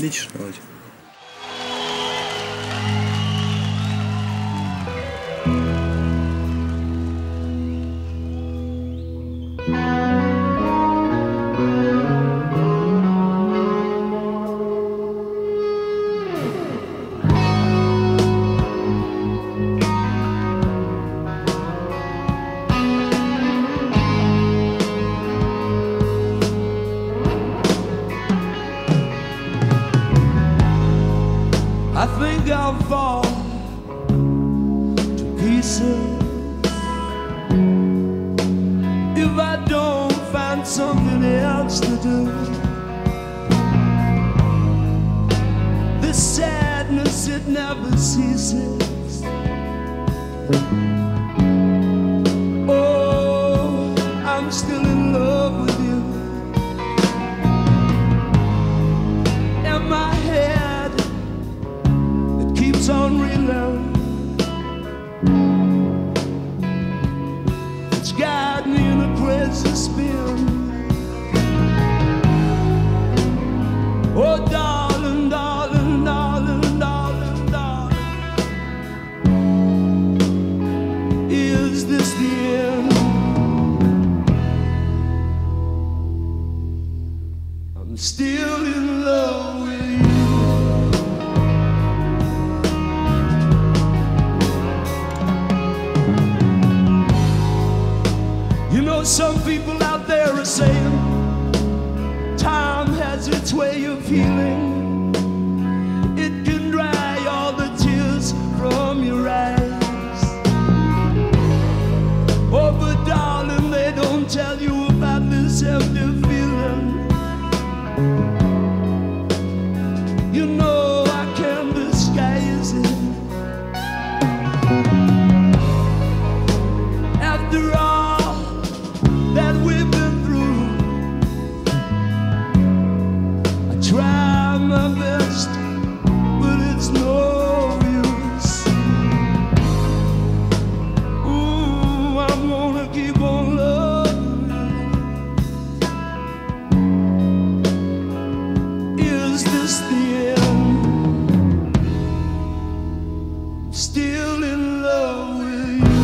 светишь на ноте. I think I'll fall to pieces if I don't find something else to do. This sadness, it never ceases. Oh, I'm still in love with you, and my head keeps on reeling. It's got me in a crazy spin. Oh, darling, darling, darling, darling, darling, is this the end? I'm still in love with you. You know, some people out there are saying time has its way of healing. It can dry all the tears from your eyes. Oh, but darling, they don't tell you about this empty feeling. You know I can't disguise it. After all that we've been through, I try my best, but it's no use. Ooh, I'm gonna keep on loving you. Is this the end? Still in love with you.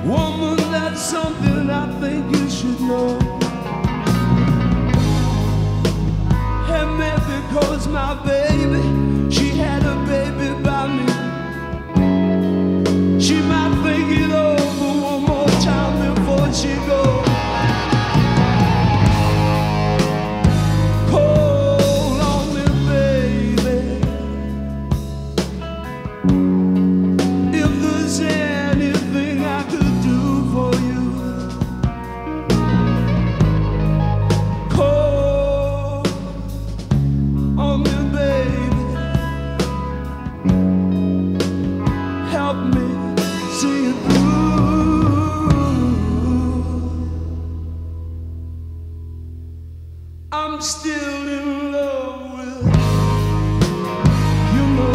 Woman, that's something I think you should know. And maybe because my baby, she had a baby by me, she might think it over one more time before she goes. Call on me, baby, if there's anything I could do for you. I'm still in love with you know.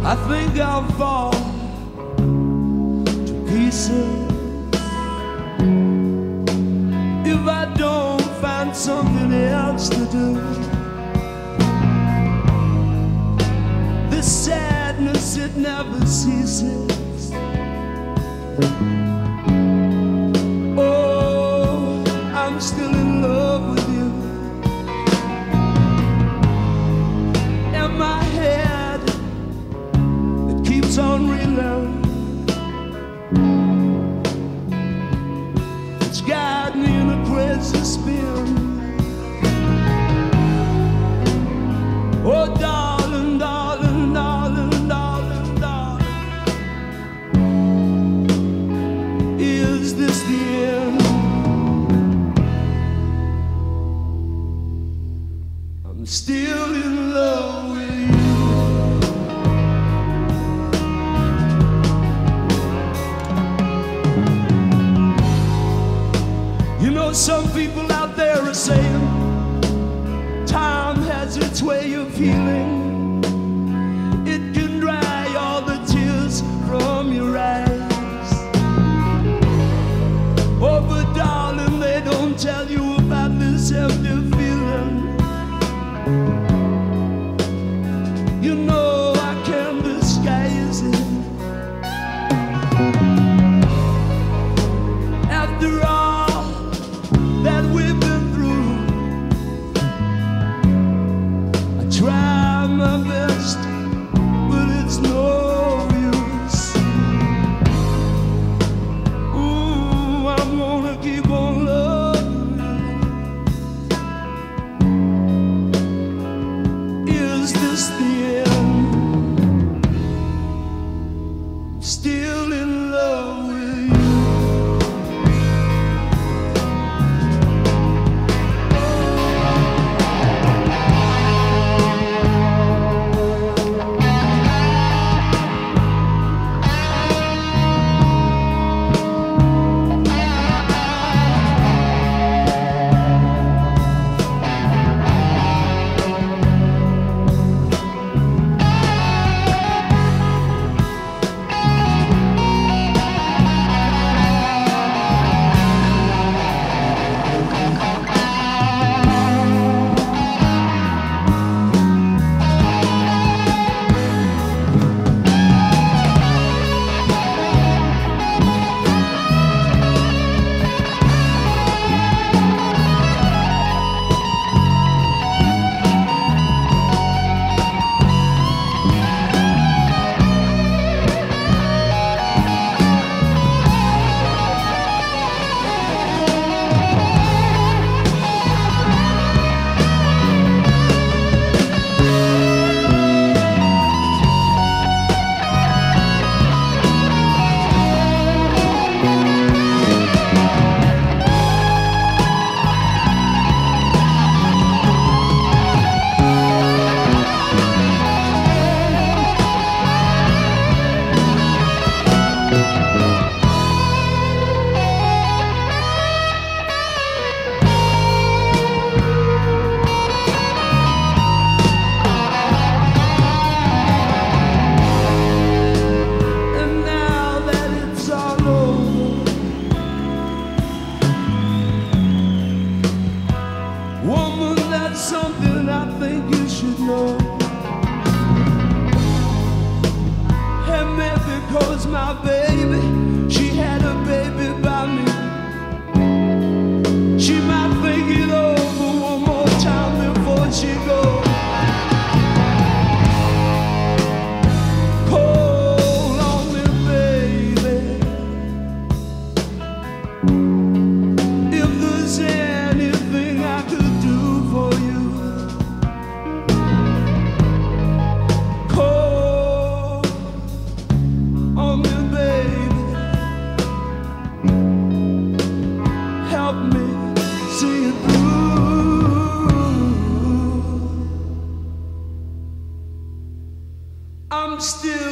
I think I'll fall to pieces if I don't find something else to do. This sadness, it never ceases. Oh, I'm still in love with you. And my head, it keeps on reeling. It's got me in a crazy spin. Oh, darling, darling, darling, darling, darling, is this the end? I'm still in love with you. You know, some people out there are saying time has its way of healing. It can dry all the tears from your eyes. Oh, but darling, they don't tell you about this empty feeling. You know I can't disguise it. After all that we've been through, I try something I think you should know. And maybe because my baby, she had a baby by me, she might think it over one more time before she goes. Call on me, baby, if there's anything I could do for you. Call on me, baby, help me see it through. I'm still